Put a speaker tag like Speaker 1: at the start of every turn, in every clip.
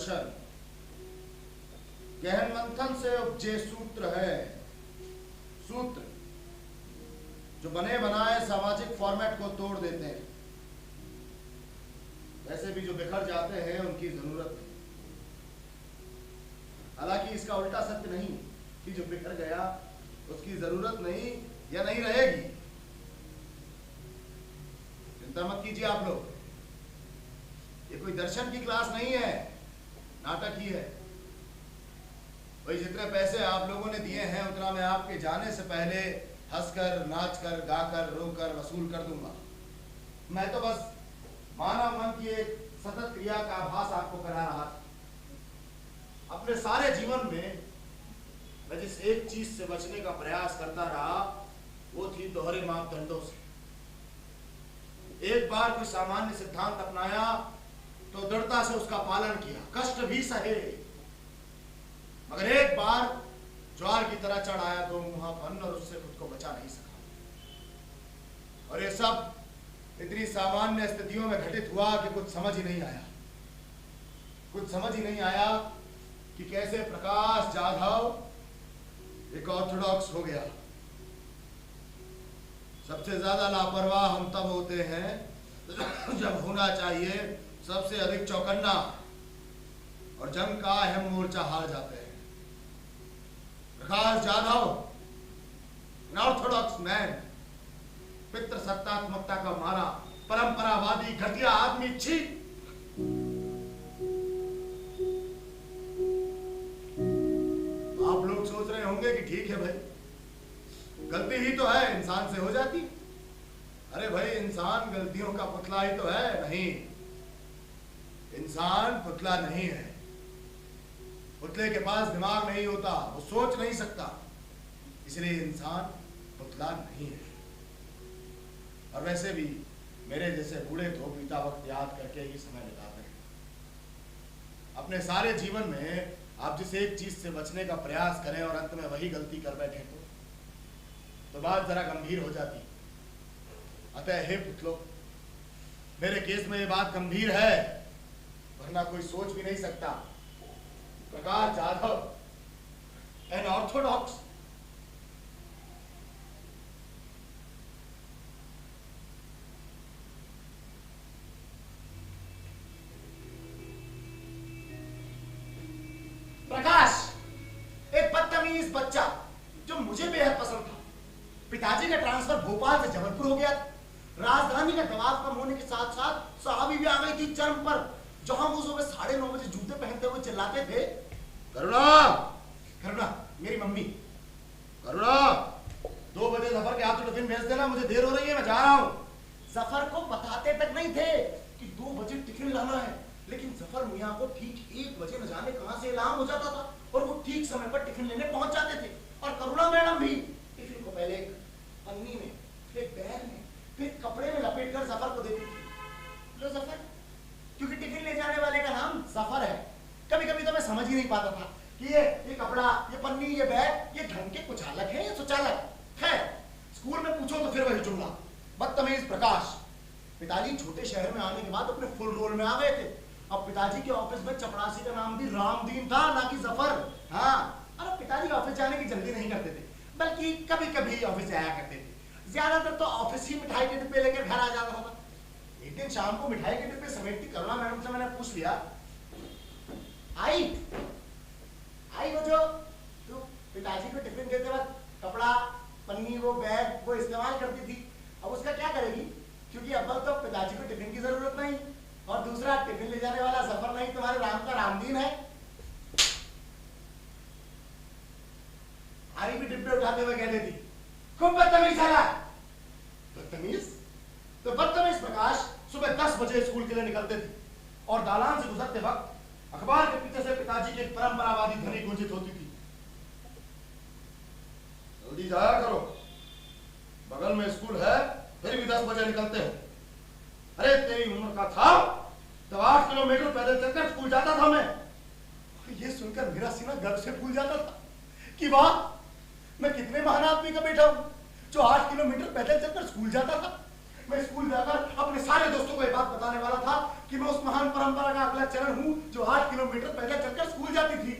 Speaker 1: दर्शन गहन मंथन से उपजे सूत्र है। सूत्र जो बने बनाए सामाजिक फॉर्मेट को तोड़ देते हैं। वैसे भी जो बिखर जाते हैं उनकी जरूरत नहीं। हालांकि इसका उल्टा सत्य नहीं कि जो बिखर गया उसकी जरूरत नहीं या नहीं रहेगी। चिंता मत कीजिए आप लोग, ये कोई दर्शन की क्लास नहीं है, नाटक ही है। वही जितने पैसे आप लोगों ने दिए हैं उतना मैं आपके जाने से पहले हंसकर, नाचकर, गाकर, रोकर वसूल कर दूंगा। मैं तो बस मानव मन की एक सतत क्रिया का आभास आपको करा रहा था। अपने सारे जीवन में मैं जिस एक चीज से बचने का प्रयास करता रहा वो थी दोहरे मापदंडों से। एक बार कोई सामान्य सिद्धांत अपनाया तो दृढ़ता से उसका पालन किया, कष्ट भी सहे। मगर एक बार ज्वार की तरह चढ़ आया तो मुहापन और उससे खुद को बचा नहीं सका। और ये सब इतनी सामान्य स्थितियों में घटित हुआ कि कुछ समझ ही नहीं आया। कुछ समझ ही नहीं आया कि कैसे प्रकाश जाधव एक ऑर्थोडॉक्स हो गया। सबसे ज्यादा लापरवाह हम तब होते हैं जब होना चाहिए सबसे अधिक चौकन्ना और जंग का अहम मोर्चा हार जाते हैं। प्रकाश जाधव ऑर्थोडॉक्स मैन, पितृ सत्तात्मकता का मारा परंपरावादी घटिया आदमी। छी! आप लोग सोच रहे होंगे कि ठीक है भाई, गलती ही तो है, इंसान से हो जाती। अरे भाई, इंसान गलतियों का पुतला ही तो है। नहीं, इंसान पुतला नहीं है। पुतले के पास दिमाग नहीं होता, वो सोच नहीं सकता, इसलिए इंसान पुतला नहीं है। और वैसे भी मेरे जैसे बूढ़े तो बीता वक्त याद करके ही समय बिताते हैं। अपने सारे जीवन में आप जिस एक चीज से बचने का प्रयास करें और अंत में वही गलती कर बैठे तो बात जरा गंभीर हो जाती। अतः हे पुतलो, मेरे केस में ये बात गंभीर है, वरना कोई सोच भी नहीं सकता। Prakash Jadhav N Orthodox. प्रकाश एक बदतमीज बच्चा जो मुझे बेहद पसंद था। पिताजी का ट्रांसफर भोपाल से जबलपुर हो गया। राजधानी का दबाव कम होने के साथ साथ साहबी भी आ गई थी चरम पर, जहां वो सुबह 9:30 बजे जूते पहनते हुए चिल्लाते थे, करुणा, करुणा, मेरी मम्मी, करुणा 2 बजे जफर के हाथ में टिफिन भेज देना, मुझे देर हो रही है, मैं जा रहा हूं। जफर को बताते तक नहीं थे कि 2 बजे टिफिन लाना है, लेकिन जफर मियां को ठीक 1 बजे न जाने कहां से इल्हाम हो जाता था और वो ठीक समय पर टिफिन लेने पहुंच जाते थे। और करुणा मैडम भी टिफिन को पहले एक पन्नी में, फिर बैग में, फिर कपड़े में लपेट कर जफर को देती थी। लो जफर, क्योंकि टिफिन ले जाने वाले का नाम जफर है। कभी कभी तो मैं समझ ही नहीं पाता था कि ये कपड़ा, ये पन्नी, ये बैग, ये ढंग के कुचालक है या सुचालक है। स्कूल में पूछो तो फिर वही जुमला, बदतमीज प्रकाश। पिताजी छोटे शहर में आने के बाद अपने फुल रोल में आ गए थे। अब पिताजी के ऑफिस में चपरासी का नाम भी रामदीन था, ना कि जफर। हाँ, और पिताजी ऑफिस जाने की जल्दी नहीं करते थे, बल्कि कभी कभी ऑफिस जाया करते थे। ज्यादातर तो ऑफिस ही मिठाई के डिब्बे लेकर घर आ जाता था। एक दिन शाम को मिठाई के डिब्बे समेटती करुणा मैडम से मैंने पूछ लिया, आई वो जो तू पिताजी को टिफिन देते वक्त कपड़ा, पन्नी, वो बैग वो इस्तेमाल करती थी, अब उसका क्या करेगी? क्योंकि अव्वल तो पिताजी को टिफिन की जरूरत नहीं, और दूसरा टिफिन ले जाने वाला जफर नहीं, तुम्हारे राम का रामदीन है। आरी भी डिब्बे उठाते हुए कह देती, खूब बदतमीज साला। बदतमीज? तो बदतमीज प्रकाश सुबह 10 बजे स्कूल के लिए निकलते थे और दालान से गुजरते वक्त अखबार के पीछे से पिताजी की एक परंपरावादी ध्वनि गूंजित होती थी, जल्दी जाया करो, बगल में स्कूल है, फिर भी 10 बजे निकलते हो। अरे तेरी उम्र का था तब 8 किलोमीटर पैदल चलकर स्कूल जाता था मैं। ये सुनकर मेरा सीना गर्व से फूल जाता था कि वाह, मैं कितने महान आदमी का बेटा हूं जो 8 किलोमीटर पैदल चलकर स्कूल जाता था। मैं स्कूल जाकर अपने सारे दोस्तों को ये बात बताने वाला था कि मैं उस महान परंपरा का अगला चरण हूं जो 8 किलोमीटर पैदल चलकर स्कूल जाती थी।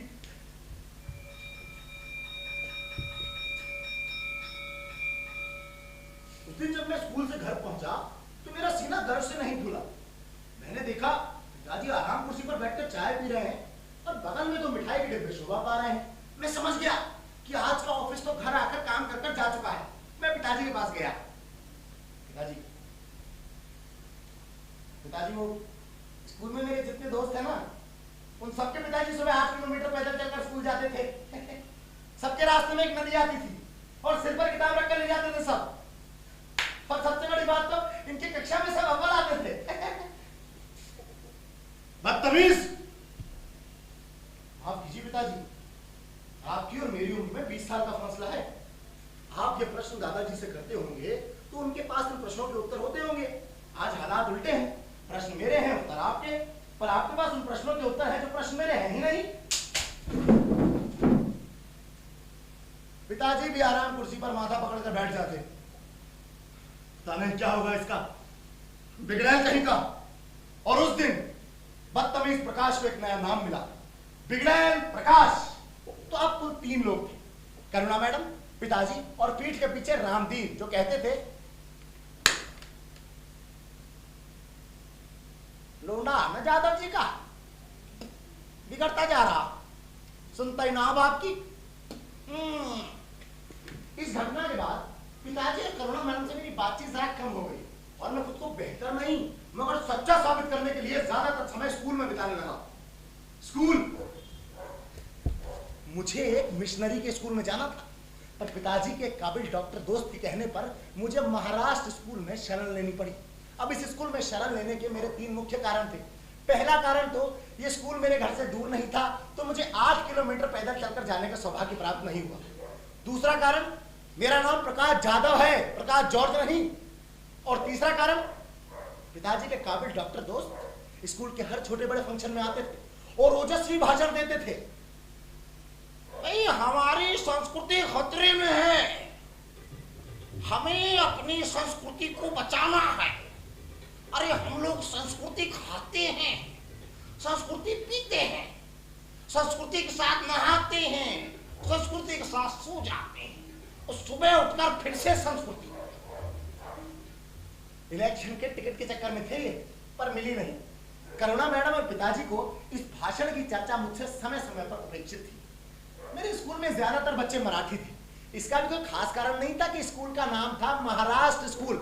Speaker 1: उस दिन जब मैं स्कूल से घर पहुंचा तो मेरा सीना गर्व से नहीं फूला। मैंने देखा पिताजी आराम कुर्सी पर बैठकर चाय पी रहे हैं और बगल में 2 मिठाई के डिब्बे शोभा पा रहे हैं। मैं समझ गया कि आज का ऑफिस तो घर आकर काम कर कर जा चुका है। मैं पिताजी के पास गया। पिताजी वो स्कूल में मेरे जितने दोस्त हैं ना, उन सबके पिताजी सुबह 8 किलोमीटर पैदल चलकर स्कूल जाते थे। सबके रास्ते में एक नदी आती थी और सिर पर किताब रखकर ले जाते थे सब। और सबसे बड़ी बात तो इनकी कक्षा में सब अव्वल आते थे। बदतमीज! माफ कीजिए पिताजी, आपकी और मेरी उम्र में 20 साल का फासला है। आप ये प्रश्न दादाजी से करते होंगे तो उनके पास इन प्रश्नों के उत्तर होते होंगे। आज हालात उल्टे हैं, प्रश्न मेरे हैं, उत्तर आपके, पर आपके पास उन प्रश्नों के उत्तर हैं जो प्रश्न मेरे हैं ही नहीं। पिताजी भी आराम कुर्सी पर माथा पकड़कर बैठ जाते। पता नहीं क्या होगा इसका, बिगड़ैल कहीं का। और उस दिन बदतमीज प्रकाश को एक नया नाम मिला, बिगड़ैल प्रकाश। तो अब कुल 3 लोग थे, करुणा मैडम, पिताजी और पीठ के पीछे रामदीव, जो कहते थे लोना न जादव जी का बिगड़ता जा रहा, सुनता ही ना आपकी। इस घटना के बाद पिताजी और करुणा मैडम से मेरी बातचीत जरा कम हो गई और मैं खुद को बेहतर नहीं मगर सच्चा साबित करने के लिए ज्यादातर समय स्कूल में बिताने लगा। स्कूल, मुझे एक मिशनरी के स्कूल में जाना था, पर पिताजी के काबिल डॉक्टर दोस्त के कहने पर मुझे महाराष्ट्र स्कूल में शरण लेनी पड़ी। अब इस स्कूल में शरण लेने के मेरे 3 मुख्य कारण थे। पहला कारण तो ये स्कूल मेरे घर से दूर नहीं था, तो मुझे 8 किलोमीटर पैदल चलकर जाने का सौभाग्य प्राप्त नहीं हुआ। दूसरा कारण, मेरा नाम प्रकाश जाधव है, प्रकाश जॉर्ज नहीं। और तीसरा कारण, पिताजी के काबिल डॉक्टर दोस्त स्कूल के हर छोटे बड़े फंक्शन में आते थे और ओजस्वी भाषण देते थे। भाई हमारी संस्कृति खतरे में है, हमें अपनी संस्कृति को बचाना है। अरे हम लोग संस्कृति खाते हैं, संस्कृति पीते हैं, संस्कृति के साथ नहाते हैं, संस्कृति के साथ सो जाते हैं और सुबह उठकर फिर से संस्कृति। इलेक्शन के टिकट के चक्कर में थे ये, पर मिली नहीं। करुणा मैडम और पिताजी को इस भाषण की चर्चा मुझसे समय समय पर अपेक्षित थी। मेरे स्कूल में ज्यादातर बच्चे मराठी थे। इसका भी कोई खास कारण नहीं था कि स्कूल का नाम था महाराष्ट्र स्कूल।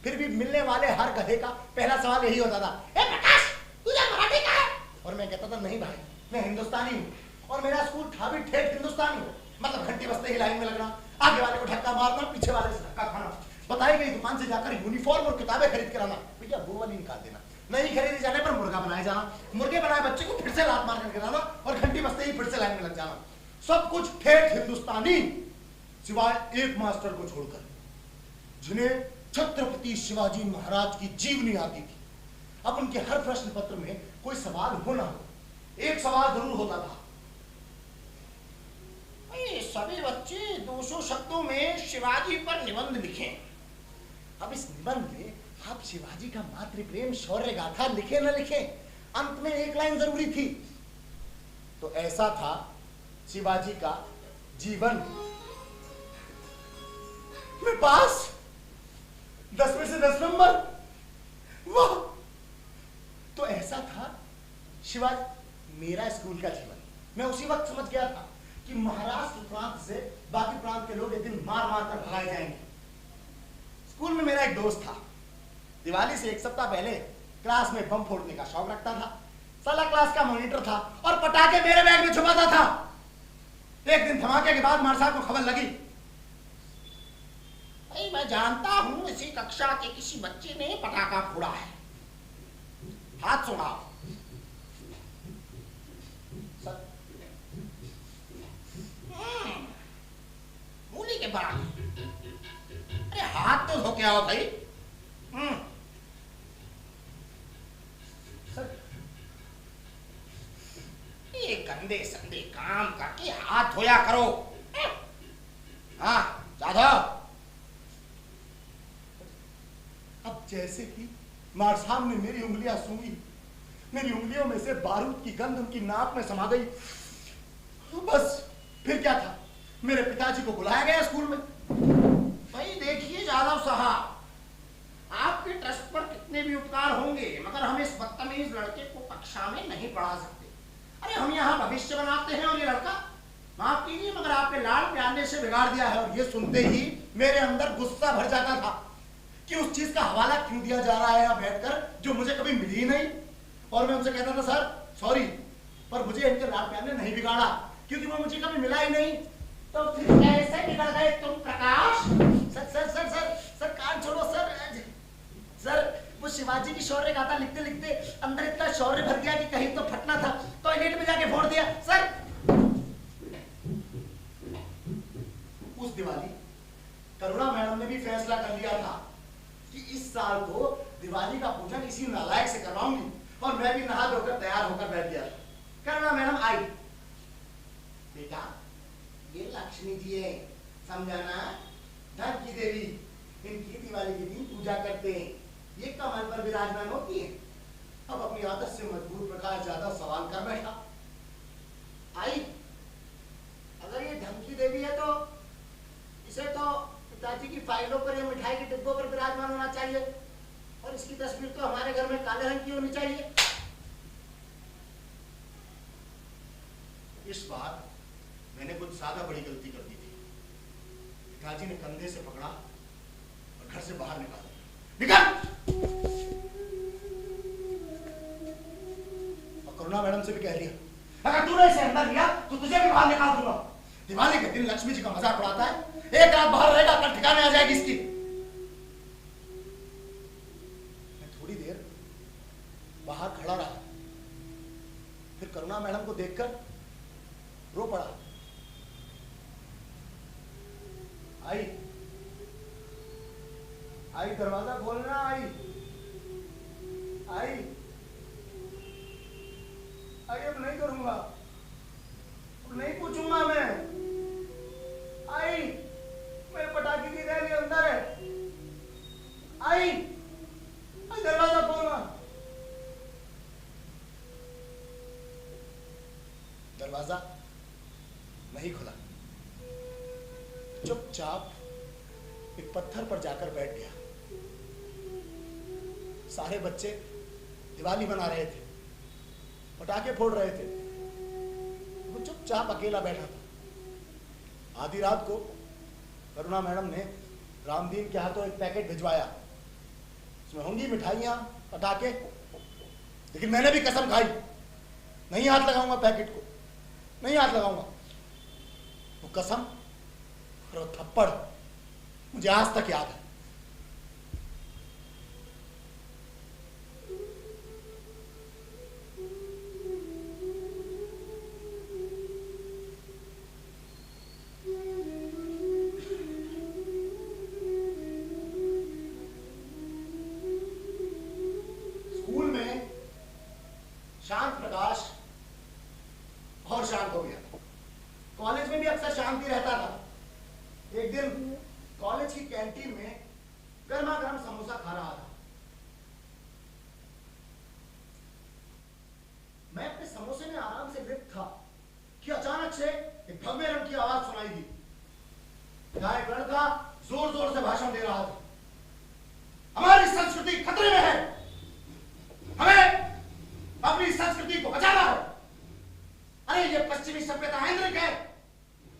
Speaker 1: फिर भी मिलने वाले हर गधे का पहला सवाल यही होता था, ए प्रकाश, तुझे मराठी का है? और मैं कहता था नहीं भाई, मैं हिंदुस्तानी हूँ। और मेरा स्कूल था भी ठेठ हिंदुस्तानी, मतलब घंटी बजते ही लाइन में लगना, आगे वाले को धक्का मारना, पीछे वाले से धक्का खाना, बताई गई दुकान से जाकर यूनिफॉर्म और किताबें खरीद कर आना, भैया वो वाली निकाल देना, नहीं खरीदे जाने पर मुर्गा बनाए जाना, मुर्गे बनाए बच्चे को फिर से लात मार कर गिराना और घंटी बजते ही फिर से लाइन में लग जाना। सब कुछ ठेठ हिंदुस्तानी, सिवाय एक मास्टर को छोड़कर जिन्हें छत्रपति शिवाजी महाराज की जीवनी आती थी। अब उनके हर प्रश्न पत्र में कोई सवाल हो ना हो, एक सवाल जरूर होता था, सभी बच्चे 200 शब्दों में शिवाजी पर निबंध लिखें। अब इस निबंध में आप शिवाजी का मातृ प्रेम शौर्य गाथा लिखे न लिखे, अंत में एक लाइन जरूरी थी। तो ऐसा था शिवाजी का जीवन। मैं पास, 10 में से 10 नंबर, वाह। तो ऐसा था शिवाजी, मेरा स्कूल का जीवन। मैं उसी वक्त समझ गया था कि महाराष्ट्र प्रांत से बाकी प्रांत के लोग एक दिन मार मार कर भगाए जाएंगे। स्कूल में मेरा एक दोस्त था, दिवाली से 1 सप्ताह पहले क्लास में बम फोड़ने का शौक रखता था। साला क्लास का मॉनिटर था और पटाखे मेरे बैग में छुपाता था। एक दिन धमाके के बाद मार साहब को खबर लगी, मैं जानता हूं इसी कक्षा के किसी बच्चे ने पटाखा फोड़ा है, हाथ सुनाओ। मूली के बराबर। अरे हाथ तो धो के आओ भाई। ये गंदे संदे काम करके हाथ धोया करो। हाँ जाधव, अब जैसे कि मार साहब ने मेरी उंगलियां सूंघी, मेरी उंगलियों में से बारूद की गंध उनकी नाक में समा गई। बस फिर क्या था, मेरे पिताजी को बुलाया गया स्कूल में।
Speaker 2: भाई देखिए जादव साहब, आपके ट्रस्ट पर कितने भी उपकार होंगे मगर हम इस बदतमीज लड़के को कक्षा में नहीं पढ़ा सकते। अरे हम यहाँ भविष्य बनाते हैं और ये लड़का, माफ कीजिए मगर आपने लाड़ प्यार से बिगाड़ दिया है।
Speaker 1: और ये सुनते ही मेरे अंदर गुस्सा भर जाता था कि उस चीज का हवाला क्यों दिया जा रहा है यहाँ बैठकर जो मुझे कभी मिली ही नहीं। और मैं उनसे कहता था सर सॉरी, पर मुझे इनके लाड़ प्यार ने नहीं बिगाड़ा क्योंकि वो मुझे कभी मिला ही नहीं।
Speaker 2: तो फिर कैसे बिगड़ गए तुम Prakash?
Speaker 1: Sir sir sir sir sir कान छोड़ो सर। सर वो शिवाजी की शौर्य गाथा लिखते लिखते अंदर इतना शौर्य भर गया कि कहीं तो फटना था, टॉयलेट में जाके फोड़ दिया। सर उस दिवाली करुणा मैडम ने भी फैसला कर लिया था कि इस साल तो दिवाली का पूजन इसी नालायक से करवाऊंगी और मैं भी नहा धोकर तैयार होकर बैठ गया। करुणा मैडम आई, बेटा ये लक्ष्मी जी है, समझाना, धन की देवी, इनकी दिवाली के दिन पूजा करते हैं, ये कमल पर विराजमान होती है। अब अपनी आदत से मजबूर प्रकाश ज्यादा सवाल कर बैठा। आई, अगर ये धन की देवी है तो इसे तो पिताजी की फाइलों पर या मिठाई के डिब्बों पर विराजमान होना चाहिए और इसकी तस्वीर तो हमारे घर में काले रंग की होनी चाहिए। इस बार मैंने कुछ ज्यादा बड़ी गलती कर दी थी। पिताजी ने कंधे से पकड़ा और घर से बाहर निकाल दिया। निकल! और करुणा मैडम से भी कह दिया, अगर तूने इसे अंदर लिया तो तुझे भी बाहर निकाल दूंगा। दिवाली के दिन लक्ष्मी जी का मजाक उड़ाता है, एक रात बाहर रहेगा कल ठिकाने आ जाएगी इसकी। मैं थोड़ी देर बाहर खड़ा रहा, फिर करुणा मैडम को देखकर रो पड़ा। आई आई, दरवाजा खोलना। आई आई आई, अब नहीं करूंगा, अब नहीं पूछूंगा मैं। आई, मेरे पटाखे की रैली अंदर है। आई आई, दरवाजा खोलना। दरवाजा नहीं खुला, चुपचाप एक पत्थर पर जाकर बैठ गया। सारे बच्चे दिवाली मना रहे थे, पटाखे फोड़ रहे थे, वो चुपचाप अकेला बैठा था। आधी रात को करुणा मैडम ने रामदीन के हाथों एक पैकेट भिजवाया, उसमें होंगी मिठाइयां, पटाखे, लेकिन मैंने भी कसम खाई नहीं हाथ लगाऊंगा पैकेट को, नहीं हाथ लगाऊंगा। वो कसम और वो थप्पड़ मुझे आज तक याद है। स्कूल में शांत प्रकाश और शांत हो गया। कॉलेज में भी अक्सर शांति रहता था। एक दिन कॉलेज की कैंटीन में गर्मा गर्म समोसा खा रहा था। मैं अपने समोसे में आराम से लिप्त था कि अचानक से एक भव्य रंग की आवाज सुनाई दी। जहां एक लड़का जोर जोर से भाषण दे रहा था, हमारी संस्कृति खतरे में है, हमें अपनी संस्कृति को बचाना है। अरे ये पश्चिमी सभ्यता इंद्रिक है,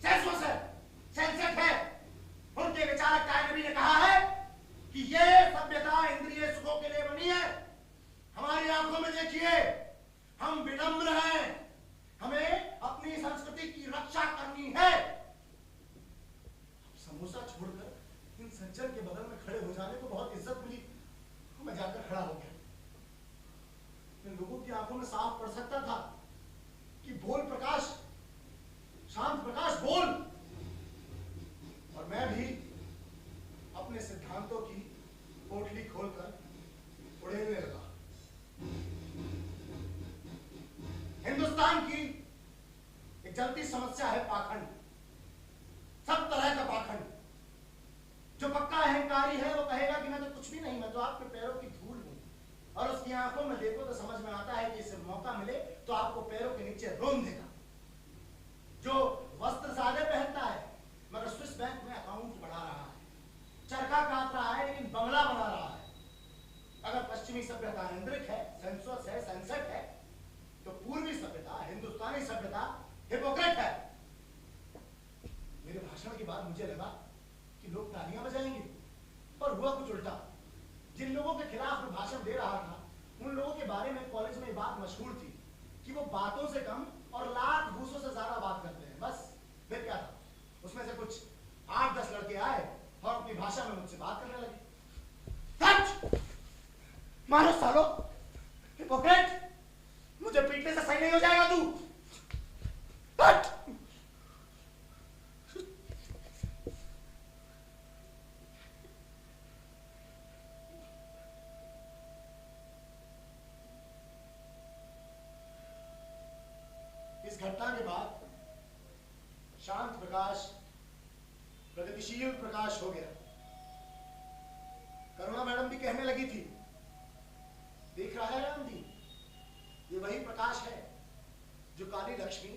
Speaker 1: सेंसुअस है, सेंसेट है। उनके विचारक कायनबी ने कहा है कि ये सभ्यता इंद्रिय सुखों के लिए बनी है। हमारी आंखों में देखिए, हम विनम्र हैं, हमें अपनी संस्कृति की रक्षा करनी है। समोसा छोड़कर इन सज्जन के बगल में भाषण के बाद मुझे लगा कि लोग तालियां बजाएंगे, पर हुआ कुछ उल्टा। जिन लोगों के खिलाफ मैं भाषण दे रहा था, उन लोगों के बारे में कॉलेज में बात मशहूर थी कि वो बातों से कम और लाख घूसों से ज्यादा बात करते हैं। बस फिर क्या था, उसमें से कुछ 8-10 लड़के आए और अपनी भाषा में मुझसे बात करने लगे। मारो सालो, हिपोक्रेट, मुझे पीटने से सही नहीं हो जाएगा तू। इस घटना के बाद शांत प्रकाश प्रगतिशील प्रकाश हो गया। करुणा मैडम भी कहने लगी थी, देख रहा है राम जी, ये वही प्रकाश है जो काली लक्ष्मी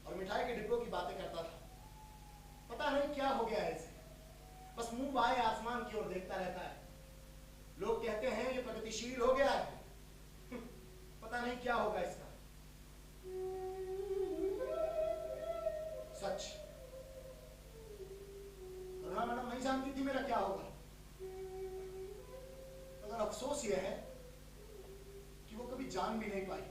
Speaker 1: और मिठाई के डिब्बों की बातें करता था। पता नहीं क्या हो गया है इसे, बस मुंह बाएं आसमान की ओर देखता रहता है। लोग कहते हैं ये प्रगतिशील हो गया है, पता नहीं क्या होगा इसका। सच, करुणा मैडम नहीं जानती थी मेरा क्या होगा, मगर अफसोस यह है कि वो कभी जान भी नहीं पाई।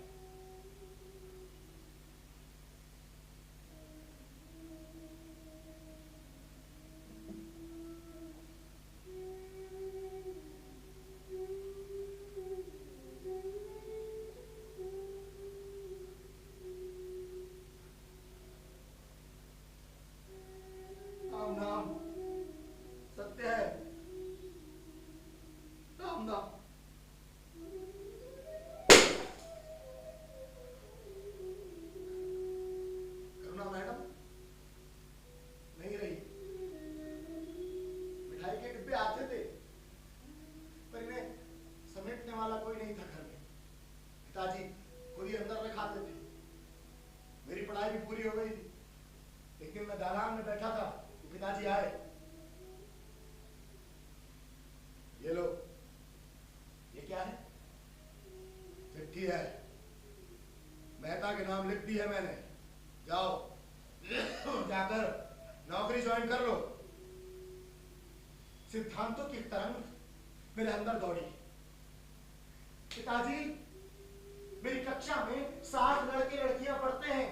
Speaker 1: है मैंने, जाओ जाकर नौकरी ज्वाइन कर लो। सिद्धांतों की तरंग मेरे अंदर दौड़ी। पिताजी, मेरी कक्षा में 60 लड़के लड़कियां पढ़ते हैं।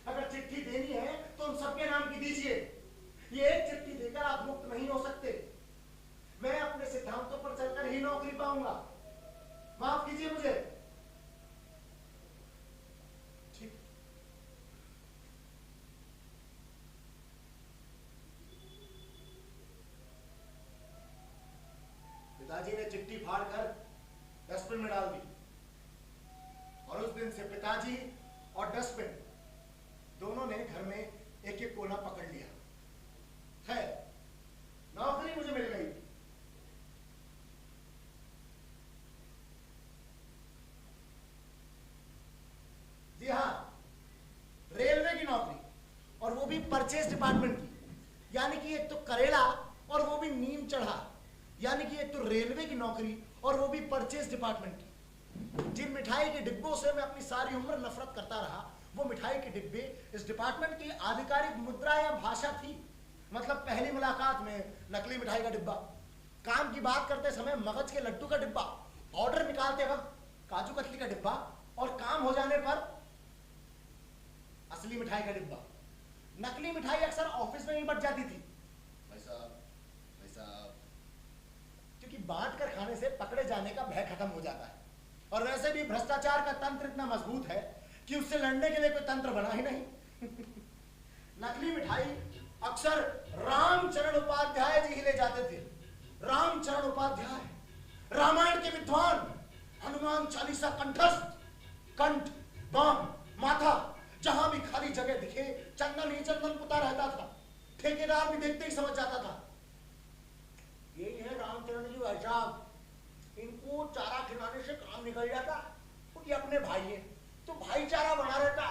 Speaker 1: अगर चिट्ठी देनी है तो उन सबके नाम की दीजिए। ये एक चिट्ठी देकर आप मुक्त नहीं हो सकते। मैं अपने सिद्धांतों पर चलकर ही नौकरी पाऊंगा। माफ कीजिए मुझे। पिताजी ने चिट्ठी फाड़कर डस्टबिन में डाल दी और उस दिन से पिताजी और डस्टबिन दोनों ने घर में एक एक कोना पकड़ लिया। खैर, नौकरी मुझे मिल गई। जी हाँ, रेलवे की नौकरी, और वो भी परचेज डिपार्टमेंट की। यानी कि एक तो करेला और वो भी नीम चढ़ा। यानी कि एक तो रेलवे की नौकरी और वो भी परचेज डिपार्टमेंट की। जिन मिठाई के डिब्बों से मैं अपनी सारी उम्र नफरत करता रहा, वो मिठाई के डिब्बे इस डिपार्टमेंट की आधिकारिक मुद्रा या भाषा थी। मतलब पहली मुलाकात में नकली मिठाई का डिब्बा, काम की बात करते समय मगज के लड्डू का डिब्बा, ऑर्डर निकालते वक्त काजू कतली का डिब्बा, और काम हो जाने पर असली मिठाई का डिब्बा। नकली मिठाई अक्सर ऑफिस में ही बच जाती थी। भाई साहब, क्योंकि बांट कर खाने से पकड़े जाने का भय खत्म हो जाता है। और वैसे भी भ्रष्टाचार का तंत्र इतना मजबूत है कि उससे लड़ने के लिए कोई तंत्र बना ही नहीं। नकली मिठाई अक्सर रामचरण उपाध्याय जी ही ले जाते थे। रामचरण उपाध्याय, रामायण के विद्वान, हनुमान चालीसा कंठस्थ, कंठ, बाम, माथा, जहां भी खाली जगह दिखे चंदन ही चंदन पुता रहता था। ठेकेदार भी देखते ही समझ जाता था, यही है रामचरण जी भाई साहब। इनको चारा खिलाने से काम निकल जाता, क्योंकि अपने भाई है तो भाईचारा बना रहता।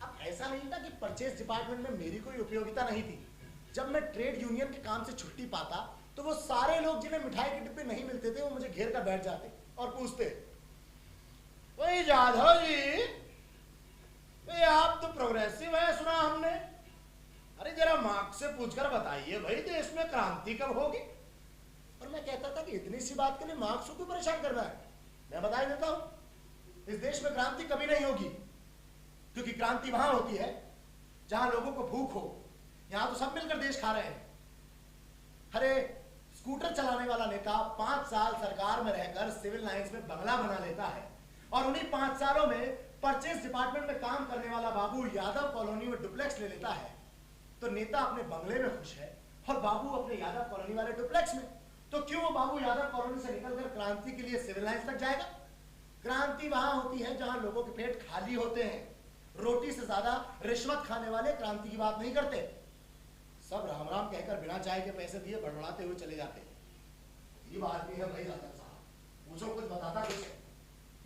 Speaker 1: अब ऐसा नहीं था कि परचेज डिपार्टमेंट में मेरी कोई उपयोगिता नहीं थी। जब मैं ट्रेड यूनियन के काम से छुट्टी पाता तो वो सारे लोग जिन्हें मिठाई के डिब्बे नहीं मिलते थे, वो मुझे घेर कर बैठ जाते और पूछते, वही जाधव जी, आप तो प्रोग्रेसिव है सुना हमने,
Speaker 2: मार्क्स से पूछकर बताइए भाई देश में क्रांति कब होगी।
Speaker 1: और मैं कहता था कि इतनी सी बात के लिए मार्क्स को क्यों परेशान करना है। मैं बता ही देता हूं, इस देश में क्रांति कभी नहीं होगी, क्योंकि क्रांति वहां होती है जहां लोगों को भूख हो। यहां तो सब मिलकर देश खा रहे हैं। अरे स्कूटर चलाने वाला नेता 5 साल सरकार में रहकर सिविल लाइंस में बंगला बना लेता है, और उन्हीं 5 सालों में परचेज डिपार्टमेंट में काम करने वाला बाबू यादव कॉलोनी में डुप्लेक्स ले लेता है। तो नेता अपने बंगले में खुश है और बाबू अपने यादव कॉलोनी वाले डुप्लेक्स में। तो क्यों वो बाबू यादव कॉलोनी से निकलकर क्रांति के लिए सिविल लाइंस तक जाएगा? क्रांति वहां होती है जहां लोगों के पेट खाली होते हैं। रोटी से ज्यादा रिश्वत खाने वाले क्रांति की बात नहीं करते। सब राम राम कहकर बिना चाय के पैसे दिए बड़बड़ाते हुए चले जाते हैं। ये बात भी है भाई यादव साहब, मुझे कुछ बताता कुछ है।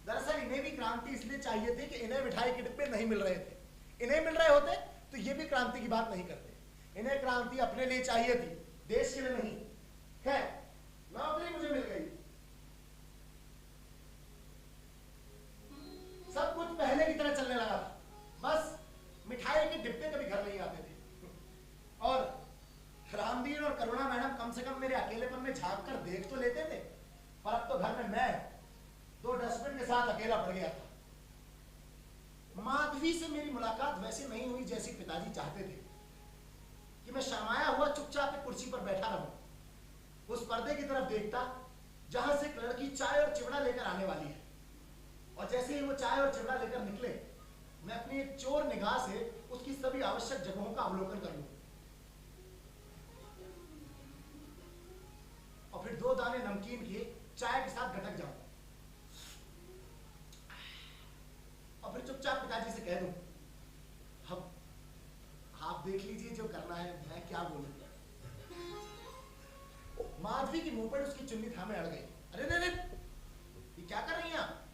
Speaker 1: दरअसल इन्हें भी क्रांति इसलिए चाहिए थी कि इन्हें मिठाई के डिब्बे नहीं मिल रहे थे। इन्हें मिल रहे होते तो ये भी क्रांति की बात नहीं करते। इन्हें क्रांति अपने लिए चाहिए थी, देश के लिए नहीं। खैर नौकरी मुझे मिल गई, सब कुछ पहले की तरह चलने लगा था। बस मिठाई के डिब्बे कभी घर नहीं आते थे। और रामदीन और करुणा मैडम कम से कम मेरे अकेलेपन में झांक कर देख तो लेते थे। पर अब तो घर में मैं 2 डस्टबिन के साथ अकेला पड़ गया था। माधवी से मेरी मुलाकात वैसे नहीं हुई जैसी पिताजी चाहते थे, कि मैं शर्माया हुआ चुपचाप एक कुर्सी पर बैठा रहूं, उस पर्दे की तरफ देखता जहां से एक लड़की चाय और चिवड़ा लेकर आने वाली है। और जैसे ही वो चाय और चिवड़ा लेकर निकले, मैं अपनी एक चोर निगाह से उसकी सभी आवश्यक जगहों का अवलोकन कर लूं, और फिर 2 दाने नमकीन के चाय के साथ गटक जाऊं, और फिर चुपचाप पिताजी से कह दूं, अब आप देख लीजिए जो करना है, मैं क्या बोलूं। माधवी की मुंह पर उसकी चुन्नी थामे अड़ गई। अरे नहीं नहीं, ये क्या कर रही हैं आप?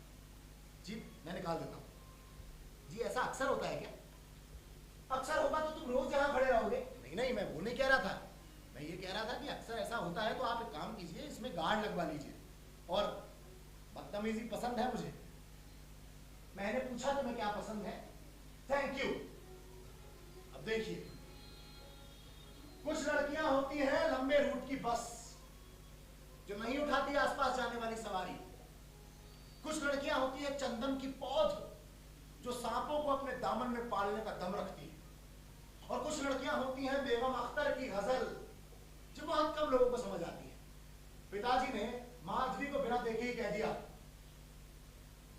Speaker 1: जी मैं निकाल देता हूं। जी ऐसा अक्सर होता है क्या? अक्सर होगा तो तुम रोज यहां खड़े रहोगे। नहीं नहीं, मैं वो नहीं कह रहा था। मैं ये कह रहा था कि अक्सर ऐसा होता है तो आप एक काम कीजिए, इसमें गार्ड लगवा लीजिए। और बदतमीजी पसंद है मुझे। मैंने पूछा तुम्हें क्या पसंद है? Thank you. अब देखिए, कुछ लड़कियां होती हैं लंबे रूट की बस, जो नहीं उठाती आसपास जाने वाली सवारी। कुछ लड़कियां होती है चंदन की पौध, जो सांपों को अपने दामन में पालने का दम रखती है। और कुछ लड़कियां होती हैं बेगम अख्तर की गजल, जो बहुत कम लोगों को समझ आती है। पिताजी ने माधवी को बिना देखे ही कह दिया,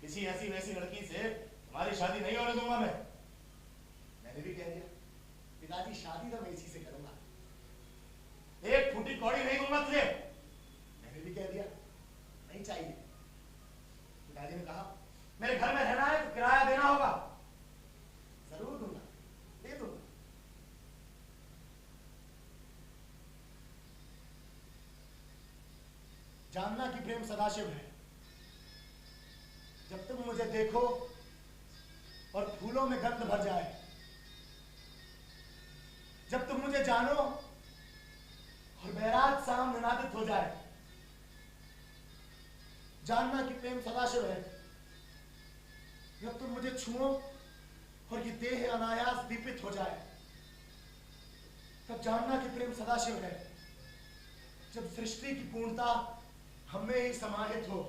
Speaker 1: किसी ऐसी वैसी लड़की से तुम्हारी शादी नहीं होने दूंगा मैं। मैंने भी कह दिया, पिताजी शादी तो मैं इसी से करूंगा, एक फूटी कौड़ी नहीं दूंगा तुझे। मैंने भी कह दिया, नहीं चाहिए। पिताजी ने कहा, मेरे घर में रहना है तो किराया देना होगा। जरूर दूंगा, दे दूंगा। जानना कि प्रेम सदाशिव है। जब तुम मुझे देखो और फूलों में गंध भर जाए, जब तुम मुझे जानो और बैराज शाम निनादित हो जाए, जानना कि प्रेम सदाशिव है। जब तुम मुझे छुओ और ये देह अनायास दीपित हो जाए, तब जानना कि प्रेम सदाशिव है। जब सृष्टि की पूर्णता हम में ही समाहित हो,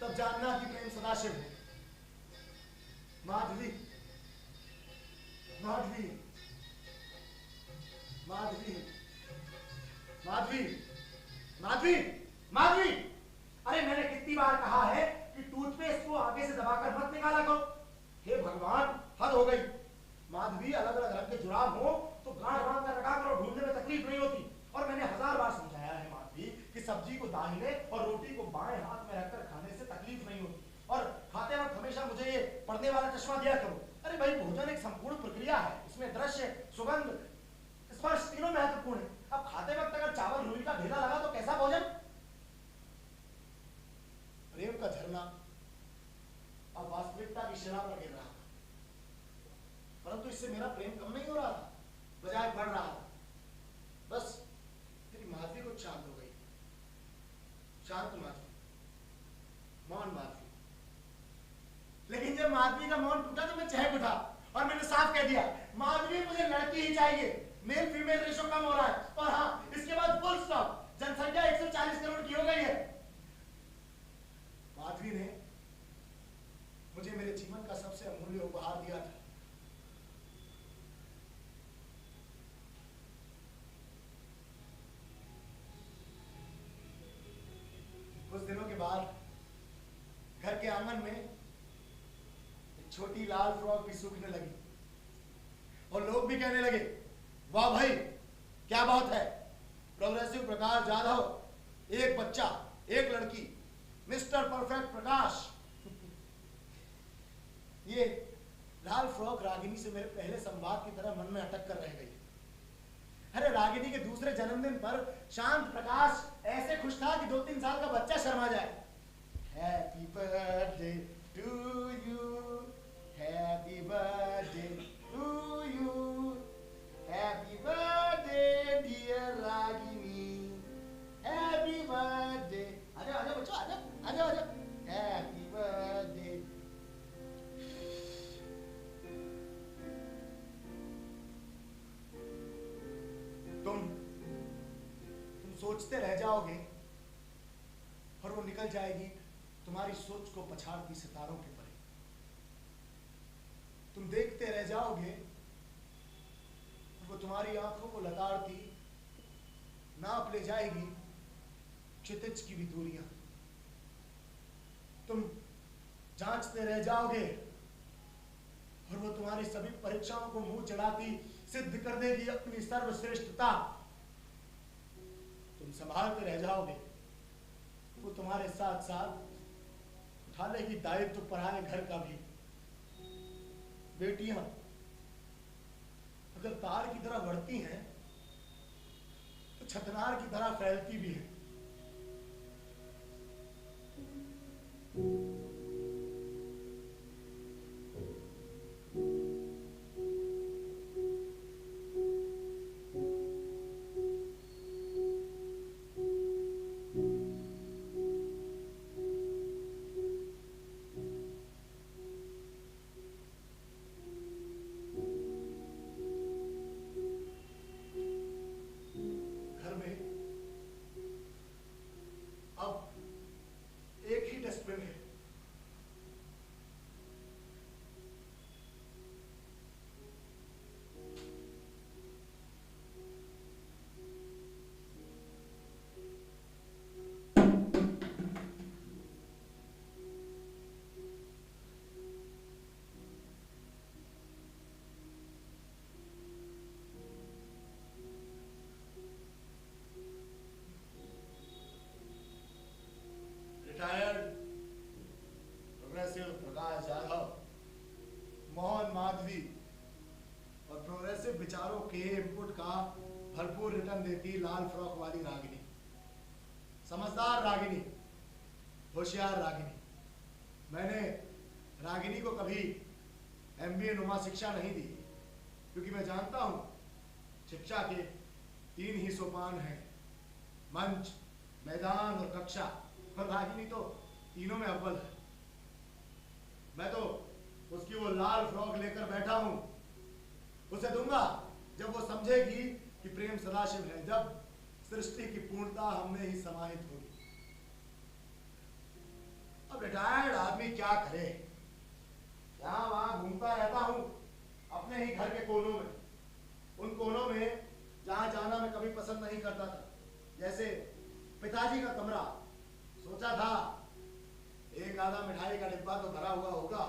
Speaker 1: तब जानना कि प्रेम सदाशिव है। माधवी, माधवी, माधवी, माधवी, माधवी, माधवी। अरे मैंने कितनी बार कहा है कि टूथपेस्ट को आगे से दबाकर मत निकाला करो। हे भगवान, हद हो गई। माधवी, अलग अलग रंग के जुराब हो तो गांठ बांध कर रखा करो, ढूंढने में तकलीफ नहीं होती। और मैंने 1000 बार समझाया है माधवी कि सब्जी को दाहिने और रोटी को बाएं हाथ में रखकर खाने से तकलीफ नहीं होती। और खाते वक्त हमेशा मुझे ये पढ़ने वाला चश्मा दिया करो। अरे भाई, भोजन एक संपूर्ण प्रक्रिया है, इसमें दृश्य, सुगंध, स्पर्श तीनों महत्वपूर्ण है। अब खाते वक्त अगर चावल रुई का ढेला लगा तो कैसा भोजन? प्रेम का झरना अब वास्तविकता की शिला पर गिर रहा था, परंतु इससे मेरा प्रेम कम नहीं हो रहा था, बजाय बढ़ रहा था। बस तेरी माधवी को शांत हो गई, शांत माधवी, मौन माधवी। लेकिन जब माधवी का मौन टूटा तो मैं चहक उठा और मैंने साफ साफ कह दिया, माधवी मुझे लड़की ही चाहिए, मेल फीमेल रेशो कम हो रहा है, और हाँ इसके बाद फुल स्टॉप, जनसंख्या 140 करोड़ की हो गई है। माधवी ने मुझे मेरे जीवन का सबसे अमूल्य उपहार दिया था। कुछ दिनों के बाद घर के आंगन में एक छोटी लाल फ्रॉक भी सूखने लगी और लोग भी कहने लगे, वाह भाई क्या बात है, प्रोग्रेसिव प्रकाश जाधव, एक बच्चा, एक लड़की, मिस्टर परफेक्ट प्रकाश। ये लाल फ्रॉक रागिनी से मेरे पहले संवाद की तरह मन में अटक कर रह गई। अरे रागिनी के दूसरे जन्मदिन पर शांत प्रकाश ऐसे खुश था कि 2-3 साल का बच्चा शर्मा जाए। Happy birthday to you, happy birthday to you, happy birthday dear Ragini, happy birthday. आजा आजा बच्चों, आजा आजा आजा, हैप्पी बर्थडे। तुम सोचते रह जाओगे और वो निकल जाएगी तुम्हारी सोच को पछाड़ती सितारों के परे। तुम देखते रह जाओगे और वो तुम्हारी आंखों को लताड़ती नाप ले जाएगी क्षितिज की भी दूरियां। तुम जांचते रह जाओगे और वो तुम्हारी सभी परीक्षाओं को मुंह चढ़ाती सिद्ध कर देगी अपनी सर्वश्रेष्ठता। तुम संभालते रह जाओगे, वो तुम्हारे साथ साथ उठा लेगी दायित्व पराए घर का भी। बेटियां अगर तार की तरह बढ़ती हैं तो छतनार की तरह फैलती भी है। रिटायर्ड प्रोग्रेसिव प्रकाश जाधव, मोहन माधवी और प्रोग्रेसिव विचारों के इनपुट का भरपूर रिटर्न देती लाल फ्रॉक वाली रागिनी, समझदार रागिनी, होशियार रागिनी। मैंने रागिनी को कभी MBA नुमा शिक्षा नहीं दी, क्योंकि मैं जानता हूं शिक्षा के 3 ही सोपान हैं, मंच, मैदान और कक्षा, और रागिनी तो तीनों में अव्वल है। मैं तो उसकी वो लाल फ्रॉक लेकर बैठा हूं, उसे दूंगा जब वो समझेगी कि प्रेम सदाशिव है, जब सृष्टि की पूर्णता हमने ही समाहित होगी। अब रिटायर्ड आदमी क्या करे, यहां वहां घूमता रहता हूं अपने ही घर के कोनों में, उन कोनों में जहां जाना मैं कभी पसंद नहीं करता था, जैसे पिताजी का कमरा। सोचा था एक आधा मिठाई का डिब्बा तो भरा हुआ होगा,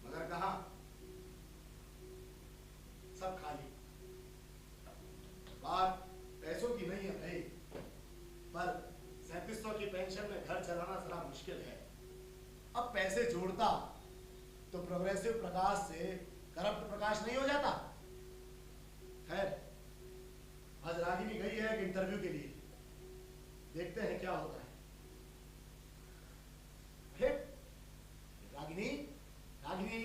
Speaker 1: मगर कहां, सब खाली। बात पैसों की नहीं है भाई, पर 3700 की पेंशन में घर चलाना जरा मुश्किल है। अब पैसे जोड़ता तो प्रोग्रेसिव प्रकाश से करप्ट प्रकाश नहीं हो जाता। खैर, आज रागिनी गई है एक इंटरव्यू के लिए, देखते हैं क्या होता है। रागिनी, रागिनी,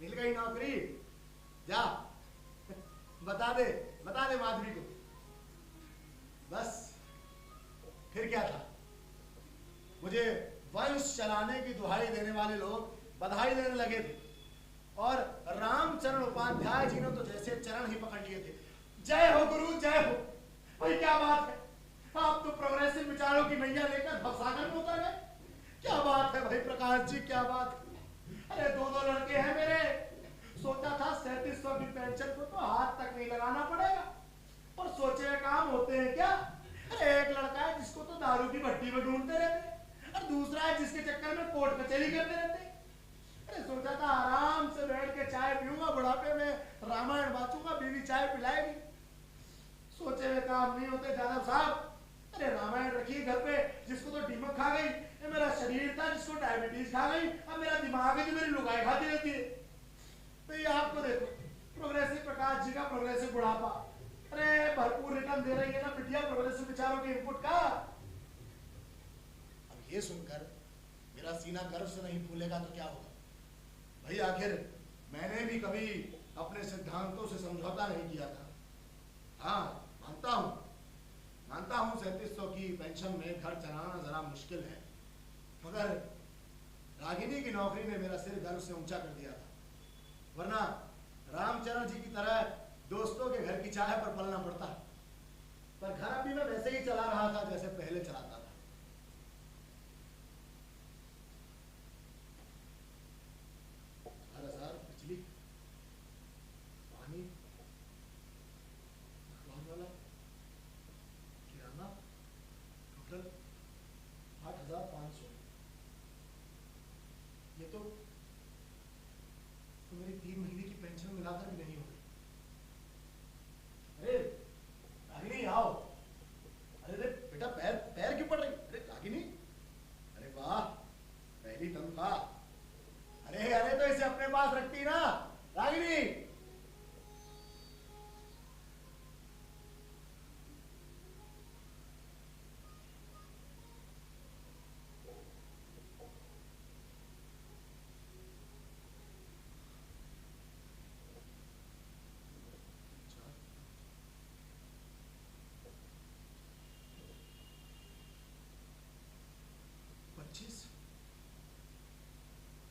Speaker 1: मिल गई नौकरी, जा बता दे माधवी को। बस फिर क्या था, मुझे वंश चलाने की दुहाई देने वाले लोग बधाई देने लगे थे और राम उपाध्याय जी ने तो जैसे चरण ही पकड़ लिए थे। जय हो गुरु, जय हो। भाई क्या बात है, आप तो प्रोग्रेसिव विचारों की नैया लेकर भवसागर में उतर गए। क्या बात है भाई प्रकाश जी, क्या बात है। अरे दो दो लड़के हैं मेरे, सोचा था 3700 की पेंशन को तो हाथ तक नहीं लगाना पड़ेगा, और सोचे काम होते हैं क्या। अरे एक लड़का है जिसको तो दारू की भट्टी में ढूंढते रहते, और दूसरा है जिसके चक्कर में कोर्ट कचहरी करते रहते। अरे सोचा था आराम से बैठ के चाय पीऊंगा, बुढ़ापे में रामायण बांचूंगा, बीवी चाय पिलाएगी। सोचे हुए काम नहीं होते जादव साहब। अरे रामायण रखिए घर पे, जिसको तो दीमक खा गई। ये मेरा शरीर था जिसको डायबिटीज खा गई, अब मेरा दिमाग है जो मेरी लुगाई खाती रहती है। तो ये आपको देखो, प्रोग्रेसिव प्रकाश जी का प्रोग्रेसिव बुढ़ापा। अरे भरपूर रिटर्न दे रही है ना बिटिया प्रोग्रेसिव विचारों के इनपुट का। अब ये सुनकर मेरा सीना गर्व से नहीं फूलेगा तो क्या होगा भाई। आखिर मैंने भी कभी अपने सिद्धांतों से समझौता नहीं किया था। हाँ मानता हूँ 3700 की पेंशन में घर चलाना जरा मुश्किल है, मगर रागिनी की नौकरी ने मेरा सिर गर्व से ऊंचा कर दिया था। वरना रामचरण जी की तरह दोस्तों के घर की चाय पर पलना पड़ता। पर घर अभी मैं वैसे ही चला रहा था जैसे पहले चलाता था। बिजली, पानी, वाला, किराना, टोटल 8500। ये तो मेरी 3 महीने की पेंशन मिलाकर भी नहीं हो गई। अरे रागिनी आओ। अरे बेटा पैर पैर क्यों पड़ रही। अरे रागिनी, अरे वाह पहली तनख्वाह। अरे अरे तो इसे अपने पास रखती ना रागिनी।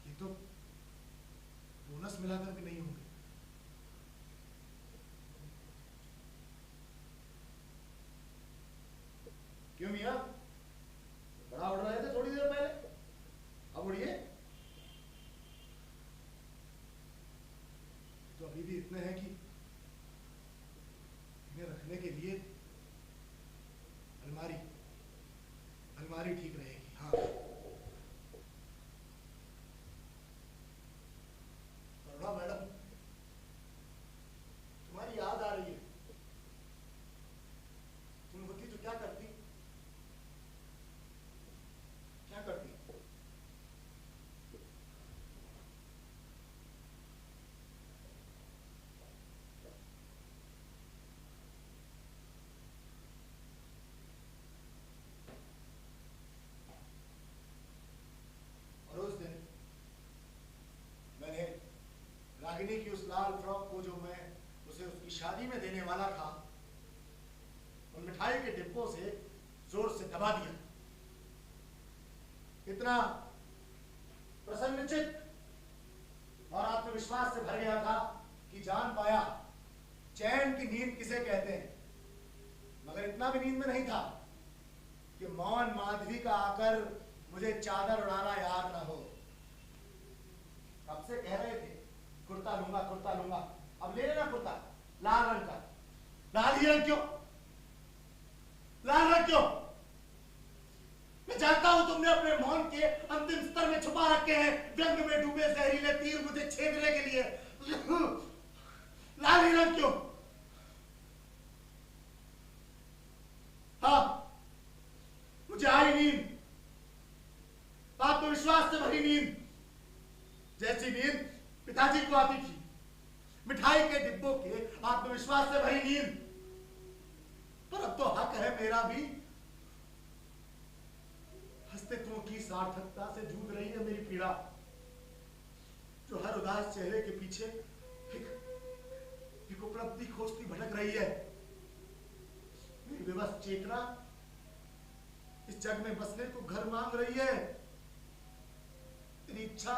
Speaker 1: ये तो बोनस मिलाकर भी नहीं होंगे। क्यों मियां, बड़ा उड़ रहे थे थोड़ी देर पहले, अब उड़िए। तो अभी भी इतने हैं कि इन्हें रखने के लिए अलमारी ठीक रहेगी। हाँ करुणा मैडम, तुम्हारी याद आ रही है। तुम होती तो क्या करती, क्या करती। और उस दिन मैंने रागिनी की उस लाल फ्रॉक को जो मैं उसे उसकी शादी में देने वाला था, उन मिठाई के डिब्बों से जोर से दबा दिया। इतना प्रसन्नचित्त और आत्मविश्वास से भर गया था कि जान पाया चैन की नींद किसे कहते हैं। मगर इतना भी नींद में नहीं था कि मौन माधवी का आकर मुझे चादर उड़ाना याद ना हो। कब से कह रहे थे कुर्ता लूंगा कुर्ता लूंगा, अब ले लेना कुर्ता लाल रंग का। लाल ही रंग क्यों, लाल रंग क्यों। मैं जानता हूं तुमने अपने मौन के अंतिम स्तर में छुपा रखे हैं व्यंग में डूबे जहरीले तीर मुझे छेदने के लिए। लाल ही रंग क्यों। हाँ मुझे आई नींद, आत्मविश्वास से भरी नींद, जैसी नींद पिताजी को आती थी। मिठाई के डिब्बों के आत्मविश्वास से भरी नींद। पर अब तो हक है मेरा भी। अस्तित्व की सार्थकता से जूझ रही है मेरी पीड़ा, जो हर उदास चेहरे के पीछे एक उपलब्धि खोजती भटक रही है। मेरी विवश चेतना इस जग में बसने को घर मांग रही है। तेरी इच्छा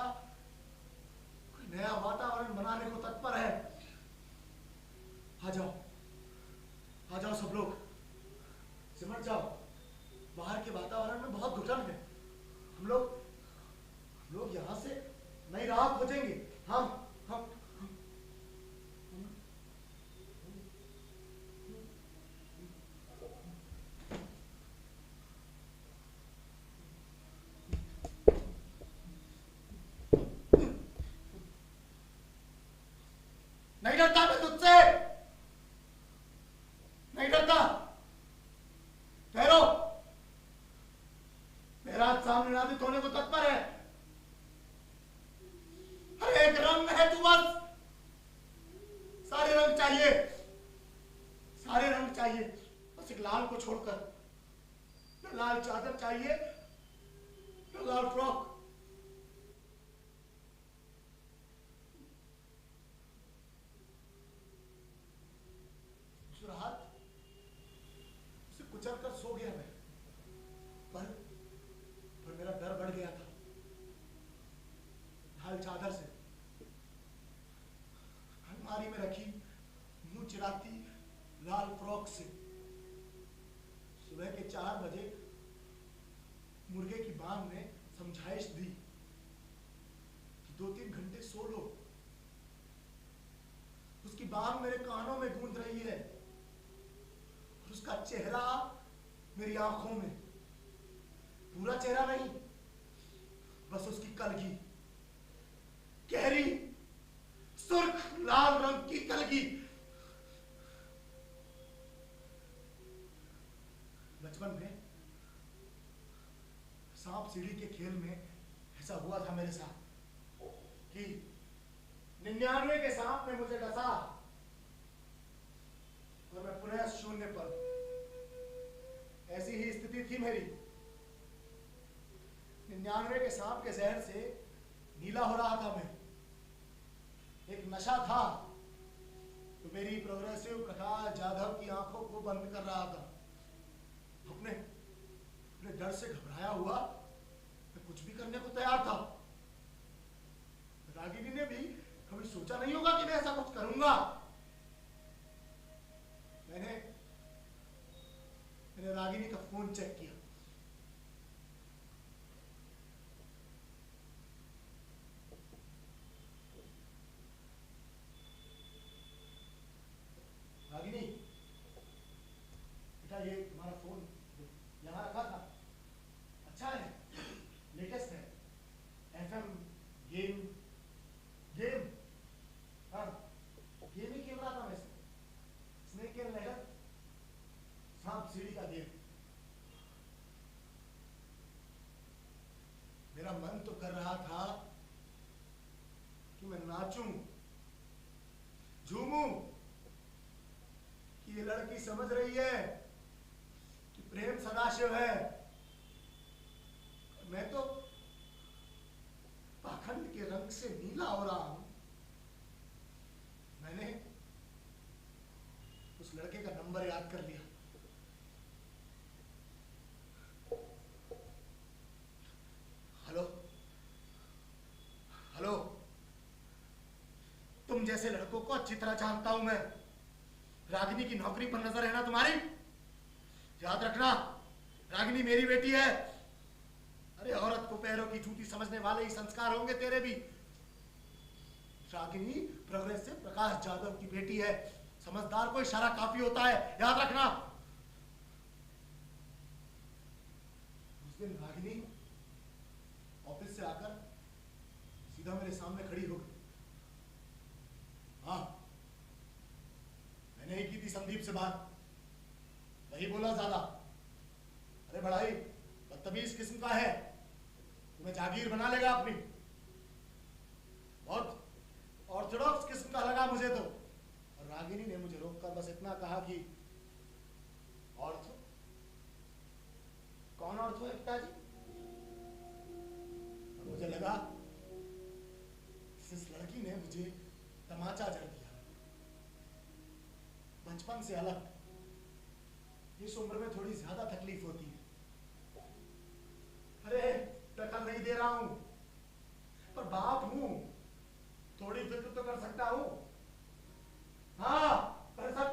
Speaker 1: कोई नया वातावरण बनाने को तत्पर है। आ जाओ, आ जाओ सब लोग, सिमट जाओ। बाहर के वातावरण में बहुत घुटन है। हम लोग यहाँ से नई राह खोजेंगे। हम नहीं डरता मैं तुझसे, नहीं डरता। ठहरो, मेरा सामने नादित होने को तत्पर है। हर एक रंग है तू, बस सारे रंग चाहिए, सारे रंग चाहिए। बस एक लाल को छोड़कर। न लाल चादर चाहिए, न लाल फ्रॉक। रात उसे कुचल कर सो गया मैं, पर मेरा डर बढ़ गया था। लाल चादर से अलमारी में रखी मुंह चिढ़ाती लाल फ्रॉक से सुबह के 4 बजे मुर्गे की बांग ने समझाइश दी कि 2-3 घंटे सो लो। उसकी बांग मेरे कानों में गूंज रही है और उसका चेहरा मेरी आंखों में। पूरा चेहरा नहीं, बस उसकी कलगी, गहरी सुर्ख लाल रंग की कलगी। बचपन में सांप सीढ़ी के खेल में ऐसा हुआ था मेरे साथ कि 99 के सांप ने मुझे डसा और मैं पुनः शून्य पर। ऐसी ही स्थिति थी मेरी। 99 के सांप के जहर से नीला हो रहा था मैं। एक नशा था तो मेरी प्रोग्रेसिव कथा जाधव की आंखों को बंद कर रहा था। अपने डर से घबराया हुआ मैं कुछ भी करने को तैयार था। रागिनी ने भी कभी सोचा नहीं होगा कि मैं ऐसा कुछ करूंगा। मैंने रागिनी का फोन चेक किया। रागिनी, बेटा ये तुम्हारा फोन यहाँ रखा था, अच्छा है, लेटेस्ट है, FM गेम। हाँ, गेम ही खेल रहा था मैं इसमें। स्नेक एंड लैडर, सांप सीढ़ी का गेम। मेरा मन तो कर रहा था कि मैं नाचूं, झूमूं, कि ये लड़की समझ रही है कि प्रेम सदाशिव है। मैं तो पाखंड के रंग से नीला हो रहा हूं। मैंने उस लड़के का नंबर याद कर लिया। हेलो हेलो, तुम जैसे लड़कों को अच्छी तरह जानता हूं मैं। रागिनी की नौकरी पर नजर है ना तुम्हारी? याद रखना, रागिनी मेरी बेटी है। अरे औरत को पैरों की जूती समझने वाले ही संस्कार होंगे तेरे भी। रागिनी प्रोग्रेसिव प्रकाश जाधव की बेटी है। समझदार को इशारा काफी होता है, याद रखना। उस दिन रागिनी ऑफिस से आकर सीधा मेरे सामने खड़ी हो गई। हाँ, मैंने ही की थी संदीप से बात, वही बोला ज्यादा। अरे बड़ा ही बदतमीज किस्म का है, तुम्हें जागीर बना लेगा अपनी। बहुत ऑर्थोडॉक्स किस्म का लगा मुझे तो। और रागिनी ने मुझे रोककर बस इतना कहा कि ऑर्थो? कौन ऑर्थो है पिताजी? और मुझे लगा इस लड़की ने मुझे तमाचा जड़ दिया। बचपन से अलग इस उम्र में थोड़ी ज्यादा तकलीफ होती है। अरे टक्कर नहीं दे रहा हूं, पर बाप हूं, थोड़ी फिक्र तो कर सकता हूं। हाँ, कर सकता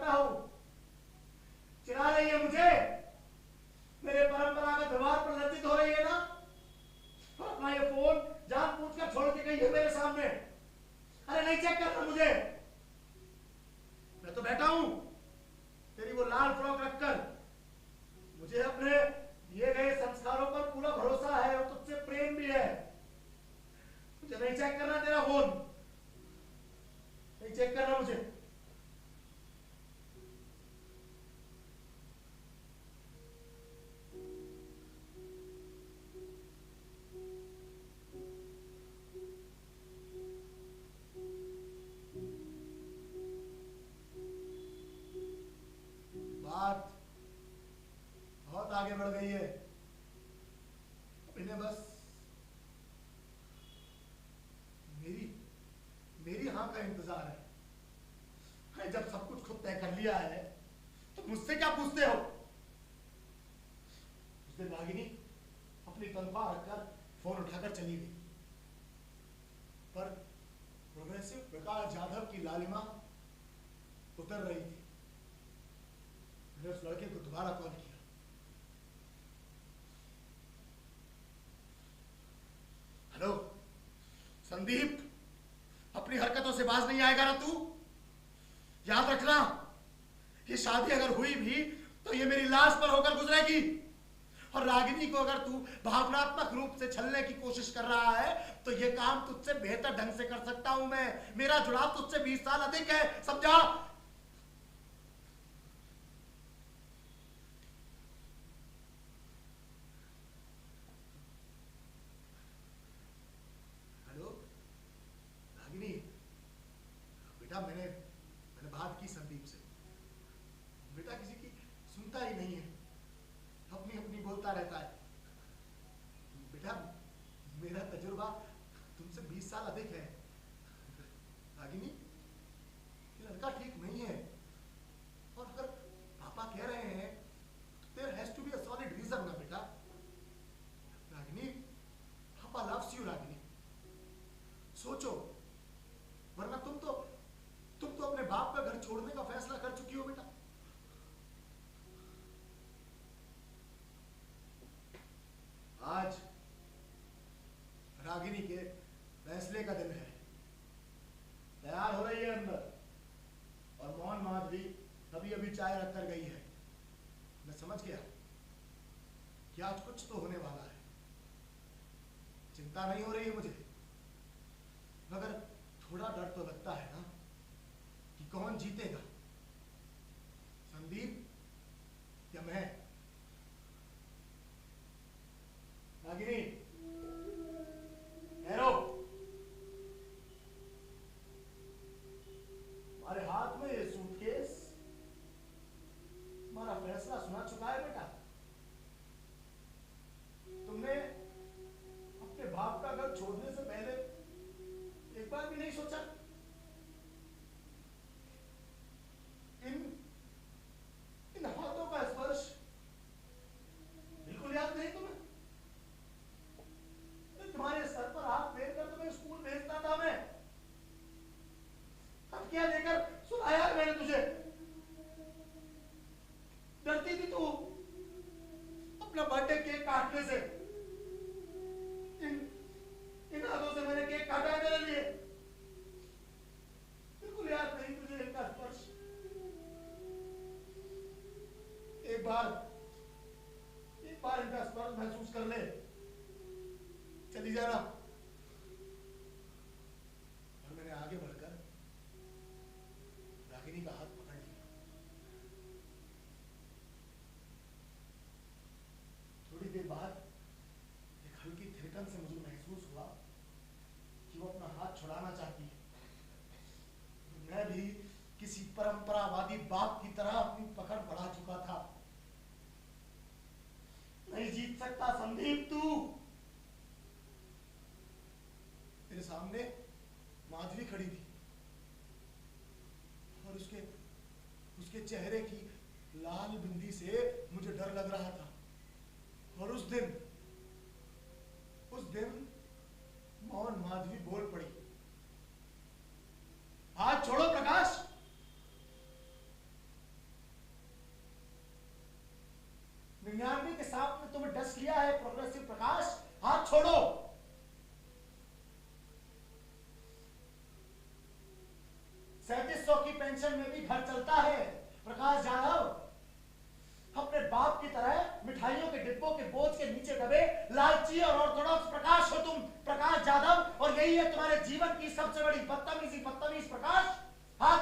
Speaker 1: करना मुझे। बात बहुत आगे बढ़ गई है। अब इन्हें बस मेरी मेरी हाँ का इंतजार है। जब सब कुछ खुद तय कर लिया है तो मुझसे क्या पूछते हो? उस दिन रागिनी अपनी तनख्वाह रखकर फोन उठाकर चली गई, पर प्रोग्रेसिव प्रकाश जाधव की लालिमा उतर रही थी। मैंने उस लड़के को दोबारा कॉल किया। हेलो संदीप, अपनी हरकतों से बाज नहीं आएगा ना तू? याद रखना, ये शादी अगर हुई भी तो ये मेरी लाश पर होकर गुजरेगी। और रागिनी को अगर तू भावनात्मक रूप से छलने की कोशिश कर रहा है तो ये काम तुझसे बेहतर ढंग से कर सकता हूं मैं। मेरा जुड़ाव तुझसे 20 साल अधिक है, समझा? हेलो रागिनी, बेटा मैंने बात की संदीप से। बेटा किसी की सुनता ही नहीं है, अपनी अपनी बोलता रहता है। बेटा मेरा तजुर्बा तुमसे 20 साल अधिक है। रागिनी, ये लड़का ठीक नहीं है, और अगर पापा कह रहे हैं तो there has to be a solid reason ना बेटा। रागिनी, पापा लव्स यू रागिनी, सोचो, वरना तुम तो अपने बाप का घर छोड़ने का फैसला कर चुकी हो बेटा। आज रागिनी के फैसले का दिन है। तैयार हो रही है अंदर, और मोहन माधवी अभी अभी चाय रख कर गई है। मैं समझ गया कि आज कुछ तो होने वाला है। चिंता नहीं हो रही है मुझे, मगर थोड़ा डर तो लगता है ना कि कौन जीतेगा, संदीप या मैं? रागिनी, ठहरो। हमारे हाथ में ये सूटकेस हमारा फैसला सुना चुका है बेटा। तुमने अपने बाप का घर छोड़ने से पहले एक बार भी नहीं सोचा? इन हाथों का स्पर्श बिल्कुल याद नहीं तुम्हें? तुम्हारे सर पर हाथ फेरकर तुम्हें स्कूल भेजता था मैं, तकिया लेकर सुलाया मैंने तुझे। डरती थी तू अपना बर्थडे केक काटने से। इन हाथों से मैंने केक काटा है तेरे लिए। बिल्कुल याद नहीं तुझे इनका स्पर्श? एक बार इनका स्पर्श महसूस कर ले, चली जाना। और मैंने आगे बढ़कर रागिनी का हाथ पकड़ लिया। थोड़ी देर बाद एक हल्की थिरकन से मुझे महसूस हुआ कि वो अपना हाथ छुड़ाना चाहती है। मैं भी किसी परंपरावादी बाप की तरह अपनी पकड़ बढ़ा चुका था। नहीं जीत सकता संदीप तू। मेरे सामने माधवी खड़ी थी, और उसके चेहरे की लाल बिंदी से मुझे डर लग रहा था। और उस दिन मोहन माधवी बोल पड़ी, हाथ छोड़ो प्रकाश। निन्यानवे के सांप ने तुम्हें डस लिया है प्रोग्रेसिव प्रकाश, हाथ छोड़ो। 3700 की पेंशन में भी घर चलता है प्रकाश जाधव। अपने बाप की तरह मिठाइयों के डिब्बों के बोझ के नीचे दबे लालची और ऑर्थोडॉक्स प्रकाश हो तुम प्रकाश जाधव, और यही है तुम्हारे जीवन की सबसे बड़ी बदतमीज प्रकाश। हाथ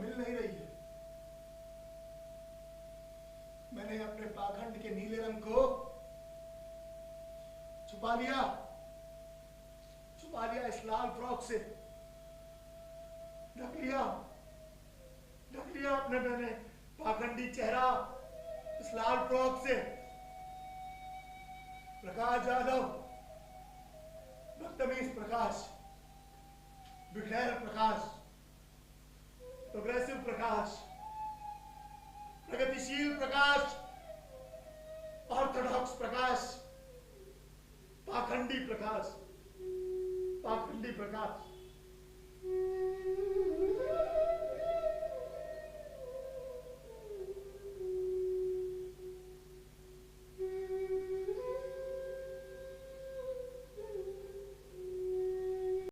Speaker 1: मिल नहीं रही है। मैंने अपने पाखंड के नीले रंग को छुपा लिया इस लाल फ्रॉक से। ढक लिया अपने मैंने पाखंडी चेहरा इस लाल फ्रॉक से। प्रकाश यादव, बदतमीज प्रकाश, बिखैर प्रकाश, प्रोग्रेसिव प्रकाश, प्रगतिशील प्रकाश, ऑर्थोडॉक्स प्रकाश, पाखंडी प्रकाश, पाखंडी प्रकाश।